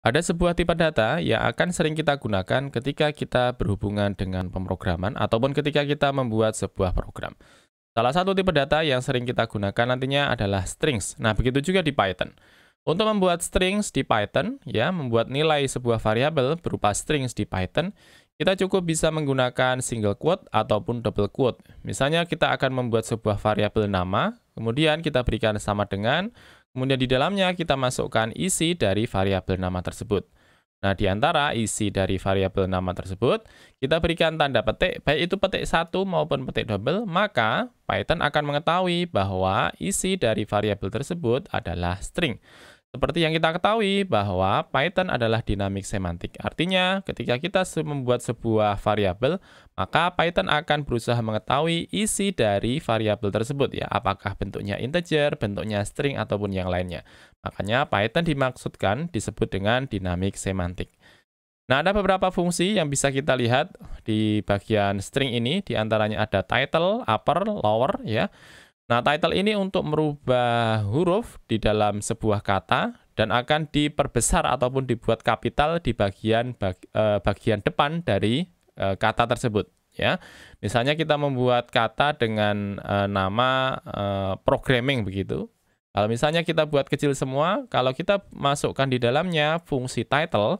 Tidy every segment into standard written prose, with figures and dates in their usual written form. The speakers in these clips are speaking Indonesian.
Ada sebuah tipe data yang akan sering kita gunakan ketika kita berhubungan dengan pemrograman ataupun ketika kita membuat sebuah program. Salah satu tipe data yang sering kita gunakan nantinya adalah strings. Nah, begitu juga di Python. Untuk membuat strings di Python, ya, membuat nilai sebuah variabel berupa strings di Python, kita cukup bisa menggunakan single quote ataupun double quote. Misalnya kita akan membuat sebuah variabel nama, kemudian kita berikan sama dengan, kemudian di dalamnya kita masukkan isi dari variabel nama tersebut. Nah, di antara isi dari variabel nama tersebut, kita berikan tanda petik, baik itu petik satu maupun petik double, maka Python akan mengetahui bahwa isi dari variabel tersebut adalah string. Seperti yang kita ketahui bahwa Python adalah dinamik semantik. Artinya, ketika kita membuat sebuah variabel, maka Python akan berusaha mengetahui isi dari variabel tersebut ya, apakah bentuknya integer, bentuknya string ataupun yang lainnya. Makanya Python dimaksudkan disebut dengan dinamik semantik. Nah, ada beberapa fungsi yang bisa kita lihat di bagian string ini, di antaranya ada title, upper, lower ya. Nah, title ini untuk merubah huruf di dalam sebuah kata dan akan diperbesar ataupun dibuat kapital di bagian depan dari kata tersebut ya. Misalnya kita membuat kata dengan nama programming begitu. Kalau misalnya kita buat kecil semua, kalau kita masukkan di dalamnya fungsi title,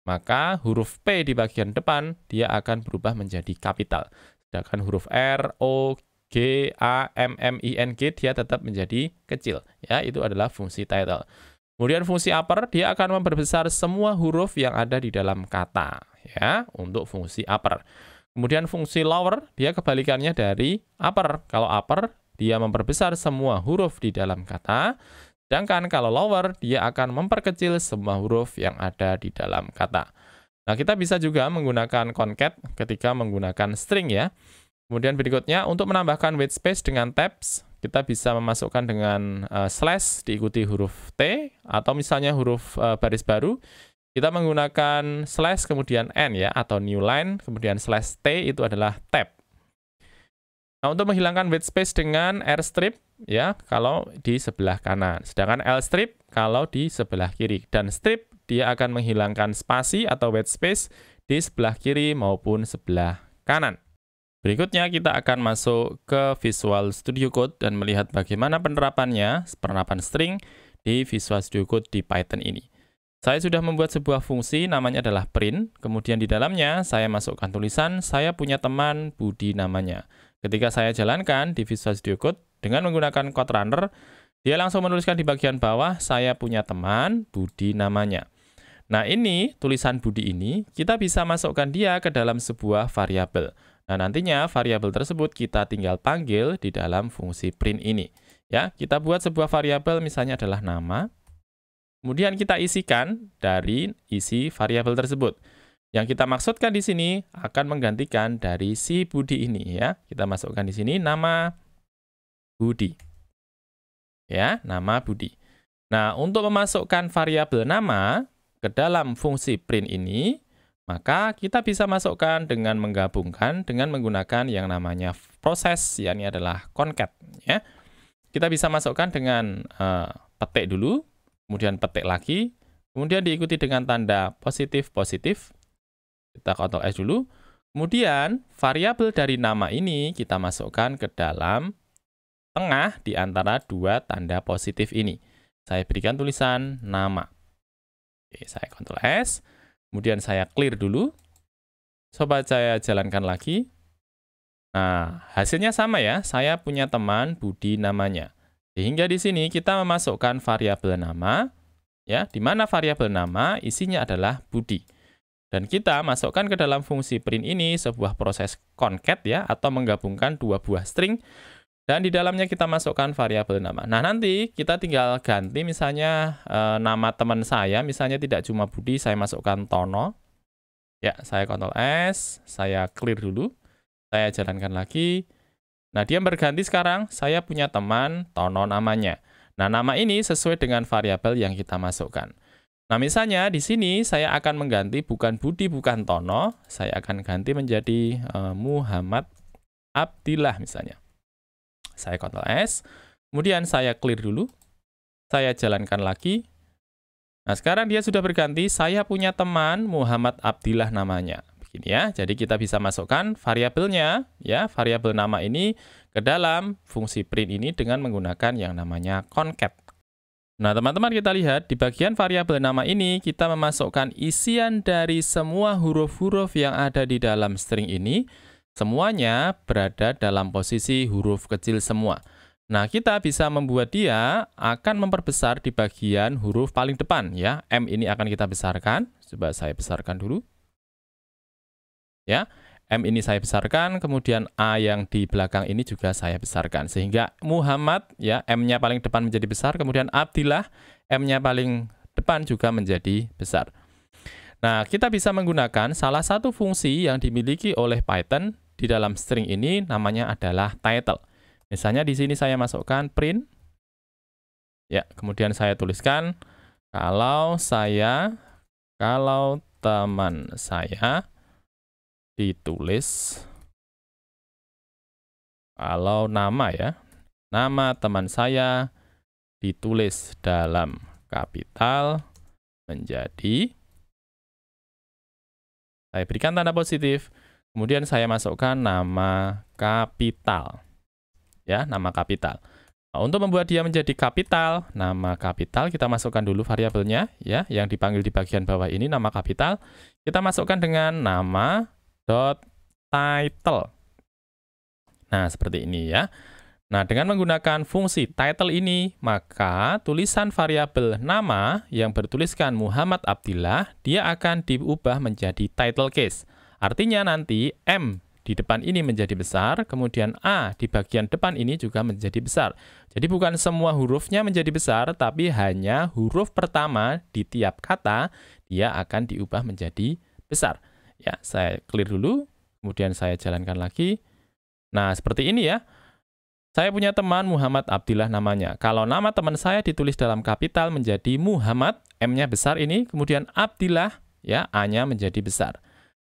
maka huruf P di bagian depan dia akan berubah menjadi kapital. Sedangkan huruf R, O, G, A, M, M, I, N, G dia tetap menjadi kecil. Ya, itu adalah fungsi title. Kemudian fungsi upper dia akan memperbesar semua huruf yang ada di dalam kata. Ya, untuk fungsi upper. Kemudian fungsi lower dia kebalikannya dari upper. Kalau upper dia memperbesar semua huruf di dalam kata. Sedangkan kalau lower dia akan memperkecil semua huruf yang ada di dalam kata. Nah, kita bisa juga menggunakan concat ketika menggunakan string ya. Kemudian berikutnya, untuk menambahkan whitespace dengan tabs, kita bisa memasukkan dengan slash diikuti huruf T, atau misalnya huruf baris baru, kita menggunakan slash kemudian N ya, atau new line, kemudian slash T itu adalah tab. Nah, untuk menghilangkan whitespace dengan R strip, ya, kalau di sebelah kanan. Sedangkan L strip kalau di sebelah kiri. Dan strip, dia akan menghilangkan spasi atau whitespace di sebelah kiri maupun sebelah kanan. Berikutnya kita akan masuk ke Visual Studio Code dan melihat bagaimana penerapan string di Visual Studio Code di Python ini. Saya sudah membuat sebuah fungsi namanya adalah print, kemudian di dalamnya saya masukkan tulisan, saya punya teman Budi namanya. Ketika saya jalankan di Visual Studio Code dengan menggunakan code runner, dia langsung menuliskan di bagian bawah, saya punya teman Budi namanya. Nah, ini tulisan Budi ini kita bisa masukkan dia ke dalam sebuah variabel. Nah, nantinya variabel tersebut kita tinggal panggil di dalam fungsi print ini. Ya, kita buat sebuah variabel misalnya adalah nama. Kemudian kita isikan dari isi variabel tersebut. Yang kita maksudkan di sini akan menggantikan dari si Budi ini ya. Kita masukkan di sini nama Budi. Ya, nama Budi. Nah, untuk memasukkan variabel nama ke dalam fungsi print ini, maka kita bisa masukkan dengan menggabungkan dengan menggunakan yang namanya proses, yakni adalah concat. Ya. Kita bisa masukkan dengan petik dulu, kemudian petik lagi, kemudian diikuti dengan tanda positif-positif. Kita Ctrl S dulu. Kemudian variabel dari nama ini kita masukkan ke dalam tengah di antara dua tanda positif ini. Saya berikan tulisan nama. Oke, saya Ctrl S. Kemudian saya clear dulu. Coba saya jalankan lagi. Nah, hasilnya sama ya. Saya punya teman Budi namanya. Sehingga di sini kita memasukkan variabel nama, ya, di mana variabel nama isinya adalah Budi. Dan kita masukkan ke dalam fungsi print ini sebuah proses concat ya, atau menggabungkan dua buah string. Dan di dalamnya kita masukkan variabel nama. Nah, nanti kita tinggal ganti misalnya nama teman saya, misalnya tidak cuma Budi, saya masukkan Tono. Ya, saya Ctrl S, saya clear dulu. Saya jalankan lagi. Nah, dia berganti sekarang, saya punya teman Tono namanya. Nah, nama ini sesuai dengan variabel yang kita masukkan. Nah, misalnya di sini saya akan mengganti bukan Budi, bukan Tono. Saya akan ganti menjadi Muhammad Abdillah misalnya. Saya Ctrl S, kemudian saya clear dulu, saya jalankan lagi. Nah, sekarang dia sudah berganti, saya punya teman Muhammad Abdillah namanya. Begini ya, jadi kita bisa masukkan variabelnya, ya, variabel nama ini ke dalam fungsi print ini dengan menggunakan yang namanya concat. Nah, teman-teman kita lihat di bagian variabel nama ini kita memasukkan isian dari semua huruf-huruf yang ada di dalam string ini. Semuanya berada dalam posisi huruf kecil semua. Nah, kita bisa membuat dia akan memperbesar di bagian huruf paling depan ya. M ini akan kita besarkan. Coba saya besarkan dulu. Ya. M ini saya besarkan, kemudian A yang di belakang ini juga saya besarkan. Sehingga Muhammad, ya, M-nya paling depan menjadi besar, kemudian Abdillah, M-nya paling depan juga menjadi besar. Nah, kita bisa menggunakan salah satu fungsi yang dimiliki oleh Python di dalam string ini, namanya adalah title. Misalnya di sini saya masukkan print, ya, kemudian saya tuliskan, kalau teman saya ditulis, kalau nama ya, nama teman saya ditulis dalam kapital menjadi, saya berikan tanda positif, kemudian saya masukkan nama kapital. Ya, nama kapital. Nah, untuk membuat dia menjadi kapital, nama kapital kita masukkan dulu variabelnya, ya, yang dipanggil di bagian bawah ini nama kapital. Kita masukkan dengan nama .title. Nah, seperti ini ya. Nah, dengan menggunakan fungsi title ini, maka tulisan variabel nama yang bertuliskan Muhammad Abdillah, dia akan diubah menjadi title case. Artinya nanti M di depan ini menjadi besar, kemudian A di bagian depan ini juga menjadi besar. Jadi bukan semua hurufnya menjadi besar, tapi hanya huruf pertama di tiap kata, dia akan diubah menjadi besar. Ya, saya clear dulu, kemudian saya jalankan lagi. Nah, seperti ini ya. Saya punya teman Muhammad Abdillah namanya. Kalau nama teman saya ditulis dalam kapital menjadi Muhammad, M-nya besar ini, kemudian Abdillah, ya, A-nya menjadi besar.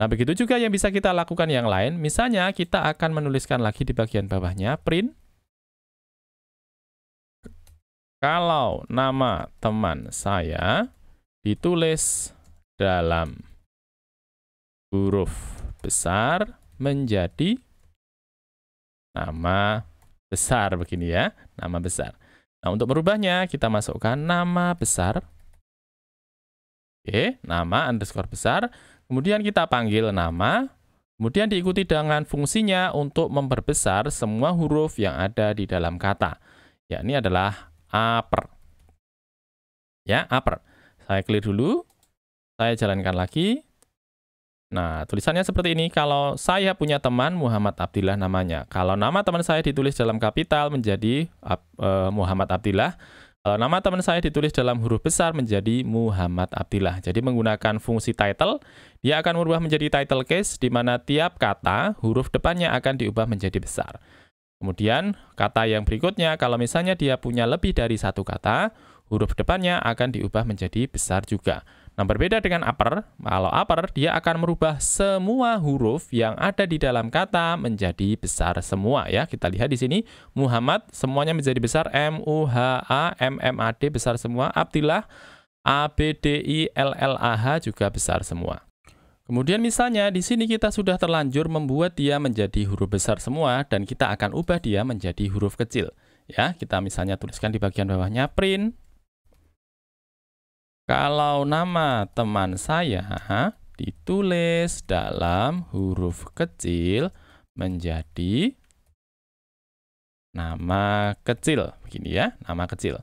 Nah, begitu juga yang bisa kita lakukan yang lain. Misalnya, kita akan menuliskan lagi di bagian bawahnya, print. Kalau nama teman saya ditulis dalam huruf besar menjadi nama besar, begini ya, nama besar. Nah, untuk merubahnya kita masukkan nama besar. Oke, nama underscore besar. Kemudian kita panggil nama. Kemudian diikuti dengan fungsinya untuk memperbesar semua huruf yang ada di dalam kata. Ya, ini adalah upper. Ya, upper. Saya clear dulu. Saya jalankan lagi. Nah, tulisannya seperti ini. Kalau saya punya teman Muhammad Abdillah namanya. Kalau nama teman saya ditulis dalam kapital menjadi Muhammad Abdillah. Kalau nama teman saya ditulis dalam huruf besar menjadi Muhammad Abdillah. Jadi menggunakan fungsi title, dia akan merubah menjadi title case, di mana tiap kata huruf depannya akan diubah menjadi besar. Kemudian kata yang berikutnya, kalau misalnya dia punya lebih dari satu kata, huruf depannya akan diubah menjadi besar juga. Nah, berbeda dengan upper, kalau upper dia akan merubah semua huruf yang ada di dalam kata menjadi besar semua ya. Kita lihat di sini Muhammad semuanya menjadi besar, M U H A M M A D besar semua, Abdillah A B D I L L A H juga besar semua. Kemudian misalnya di sini kita sudah terlanjur membuat dia menjadi huruf besar semua dan kita akan ubah dia menjadi huruf kecil. Ya, kita misalnya tuliskan di bagian bawahnya print. Kalau nama teman saya ditulis dalam huruf kecil menjadi nama kecil, begini ya, nama kecil.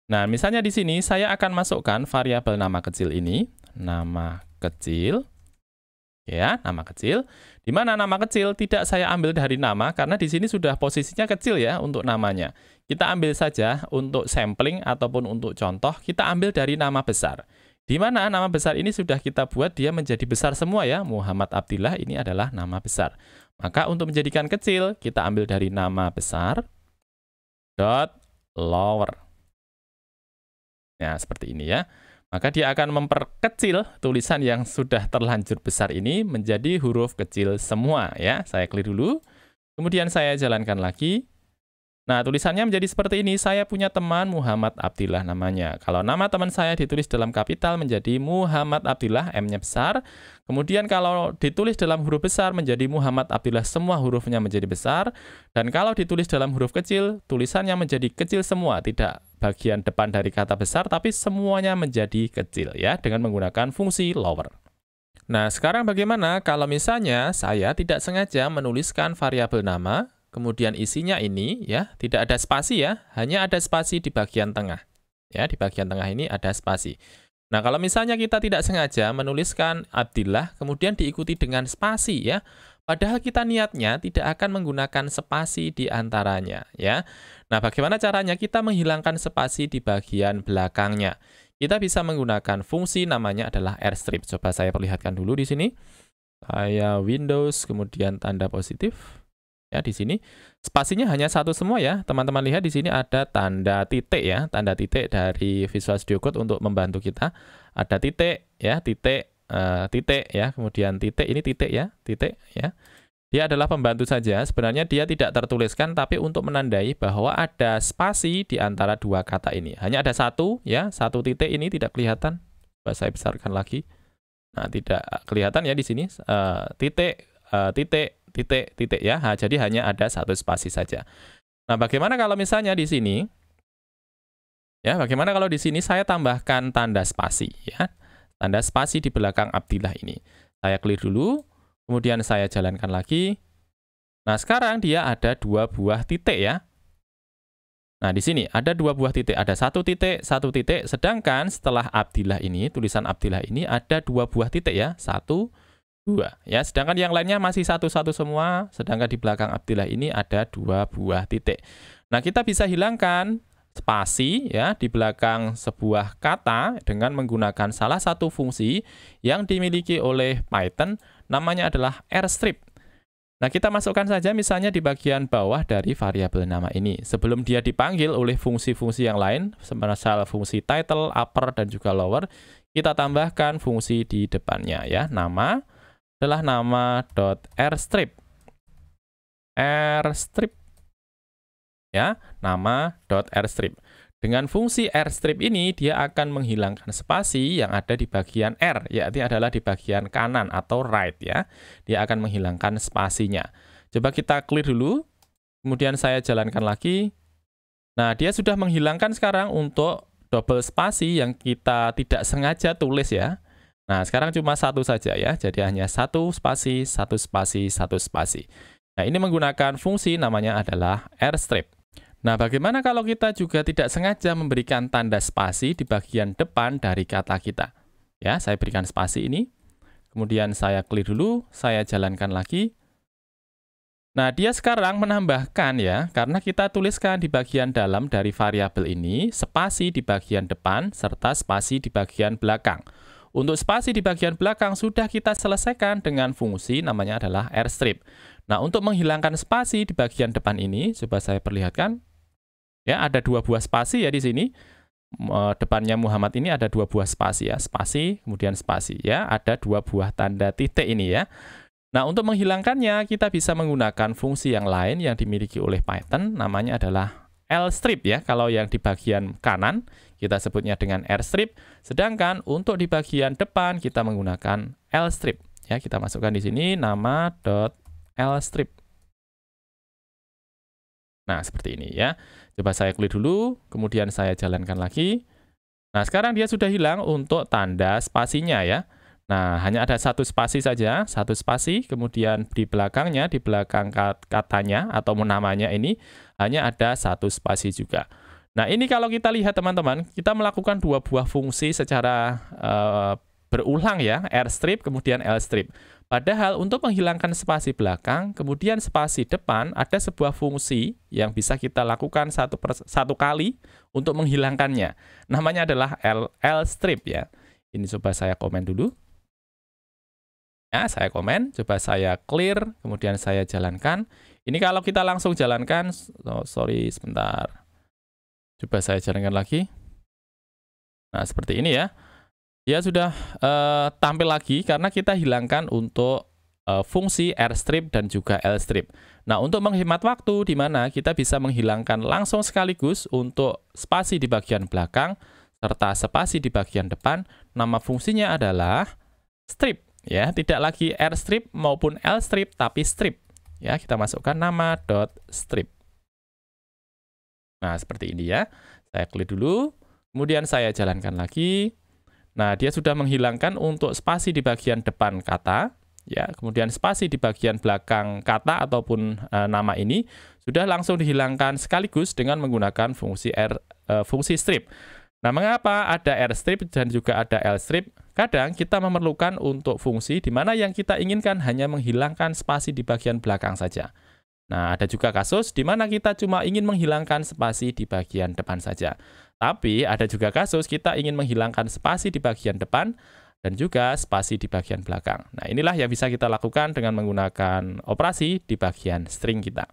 Nah, misalnya di sini saya akan masukkan variabel nama kecil ini, nama kecil, ya, nama kecil. Di mana nama kecil tidak saya ambil dari nama karena di sini sudah posisinya kecil ya untuk namanya. Kita ambil saja untuk sampling ataupun untuk contoh, kita ambil dari nama besar. Di mana nama besar ini sudah kita buat dia menjadi besar semua ya. Muhammad Abdillah ini adalah nama besar. Maka untuk menjadikan kecil, kita ambil dari nama besar dot lower. Nah, seperti ini ya. Maka dia akan memperkecil tulisan yang sudah terlanjur besar ini menjadi huruf kecil semua ya. Saya clear dulu. Kemudian saya jalankan lagi. Nah, tulisannya menjadi seperti ini, saya punya teman Muhammad Abdillah namanya. Kalau nama teman saya ditulis dalam kapital menjadi Muhammad Abdillah, M-nya besar. Kemudian kalau ditulis dalam huruf besar menjadi Muhammad Abdillah, semua hurufnya menjadi besar. Dan kalau ditulis dalam huruf kecil, tulisannya menjadi kecil semua, tidak bagian depan dari kata besar, tapi semuanya menjadi kecil ya, dengan menggunakan fungsi lower. Nah, sekarang bagaimana kalau misalnya saya tidak sengaja menuliskan variabel nama, kemudian isinya ini ya, tidak ada spasi ya, hanya ada spasi di bagian tengah. Ya, di bagian tengah ini ada spasi. Nah, kalau misalnya kita tidak sengaja menuliskan Abdillah, kemudian diikuti dengan spasi ya, padahal kita niatnya tidak akan menggunakan spasi di antaranya ya. Nah, bagaimana caranya kita menghilangkan spasi di bagian belakangnya? Kita bisa menggunakan fungsi namanya adalah rstrip. Coba saya perlihatkan dulu di sini. Saya Windows, kemudian tanda positif. Ya, di sini spasinya hanya satu semua ya. Teman-teman lihat di sini ada tanda titik ya, tanda titik dari Visual Studio Code untuk membantu kita. Ada titik ya, titik ya, kemudian titik, ini titik ya. Dia adalah pembantu saja. Sebenarnya dia tidak tertuliskan, tapi untuk menandai bahwa ada spasi di antara dua kata ini. Hanya ada satu ya, satu titik ini tidak kelihatan. Coba saya besarkan lagi. Nah, tidak kelihatan ya di sini titik ya. Nah, jadi hanya ada satu spasi saja. Nah, bagaimana kalau misalnya di sini ya, bagaimana kalau di sini saya tambahkan tanda spasi ya. Tanda spasi di belakang Abdillah ini. Saya clear dulu, kemudian saya jalankan lagi. Nah, sekarang dia ada dua buah titik ya. Nah, di sini ada dua buah titik, ada satu titik, sedangkan setelah Abdillah ini, tulisan Abdillah ini ada dua buah titik ya, 1, 2 ya, sedangkan yang lainnya masih satu-satu semua, sedangkan di belakang Abdillah ini ada dua buah titik. Nah, kita bisa hilangkan spasi ya di belakang sebuah kata dengan menggunakan salah satu fungsi yang dimiliki oleh Python, namanya adalah rstrip. Nah, kita masukkan saja misalnya di bagian bawah dari variabel nama ini. Sebelum dia dipanggil oleh fungsi-fungsi yang lain, semisal fungsi title, upper, dan juga lower, kita tambahkan fungsi di depannya ya, nama adalah nama.rstrip. rstrip ya, nama.rstrip. Dengan fungsi rstrip ini dia akan menghilangkan spasi yang ada di bagian R, yaitu adalah di bagian kanan atau right ya. Dia akan menghilangkan spasinya. Coba kita clear dulu. Kemudian saya jalankan lagi. Nah, dia sudah menghilangkan sekarang untuk double spasi yang kita tidak sengaja tulis ya. Nah, sekarang cuma satu saja ya, jadi hanya satu spasi, satu spasi, satu spasi. Nah, ini menggunakan fungsi namanya adalah rstrip. Nah, bagaimana kalau kita juga tidak sengaja memberikan tanda spasi di bagian depan dari kata kita? Ya, saya berikan spasi ini, kemudian saya clear dulu, saya jalankan lagi. Nah, dia sekarang menambahkan ya, karena kita tuliskan di bagian dalam dari variabel ini, spasi di bagian depan, serta spasi di bagian belakang. Untuk spasi di bagian belakang sudah kita selesaikan dengan fungsi namanya adalah rstrip. Nah, untuk menghilangkan spasi di bagian depan ini, coba saya perlihatkan. Ya, ada dua buah spasi ya di sini. Depannya Muhammad ini ada dua buah spasi ya, spasi, kemudian spasi ya. Ada dua buah tanda titik ini ya. Nah, untuk menghilangkannya, kita bisa menggunakan fungsi yang lain yang dimiliki oleh Python, namanya adalah lstrip ya. Kalau yang di bagian kanan, kita sebutnya dengan rstrip. Sedangkan untuk di bagian depan, kita menggunakan lstrip. Ya, kita masukkan di sini nama.lstrip. Nah, seperti ini ya. Coba saya clear dulu, kemudian saya jalankan lagi. Nah, sekarang dia sudah hilang untuk tanda spasinya ya. Nah, hanya ada satu spasi saja, satu spasi, kemudian di belakangnya, di belakang katanya atau namanya ini, hanya ada satu spasi juga. Nah, ini kalau kita lihat teman-teman, kita melakukan dua buah fungsi secara berulang ya, rstrip kemudian lstrip. Padahal untuk menghilangkan spasi belakang, kemudian spasi depan, ada sebuah fungsi yang bisa kita lakukan satu kali untuk menghilangkannya. Namanya adalah lstrip ya. Ini coba saya komen dulu. Ya, saya komen, coba saya clear, kemudian saya jalankan. Ini kalau kita langsung jalankan, sorry sebentar. Coba saya jalankan lagi. Nah, seperti ini ya. Dia sudah tampil lagi karena kita hilangkan untuk fungsi rstrip dan juga lstrip. Nah, untuk menghemat waktu di mana kita bisa menghilangkan langsung sekaligus untuk spasi di bagian belakang serta spasi di bagian depan, nama fungsinya adalah strip. Ya, tidak lagi R strip maupun L strip, tapi strip. Ya, kita masukkan nama .strip. Nah, seperti ini ya. Saya klik dulu, kemudian saya jalankan lagi. Nah, dia sudah menghilangkan untuk spasi di bagian depan kata, ya, kemudian spasi di bagian belakang kata ataupun nama ini sudah langsung dihilangkan sekaligus dengan menggunakan fungsi fungsi strip. Nah, mengapa ada R strip dan juga ada L strip? Kadang kita memerlukan untuk fungsi di mana yang kita inginkan hanya menghilangkan spasi di bagian belakang saja. Nah, ada juga kasus di mana kita cuma ingin menghilangkan spasi di bagian depan saja. Tapi ada juga kasus kita ingin menghilangkan spasi di bagian depan dan juga spasi di bagian belakang. Nah, inilah yang bisa kita lakukan dengan menggunakan operasi di bagian string kita.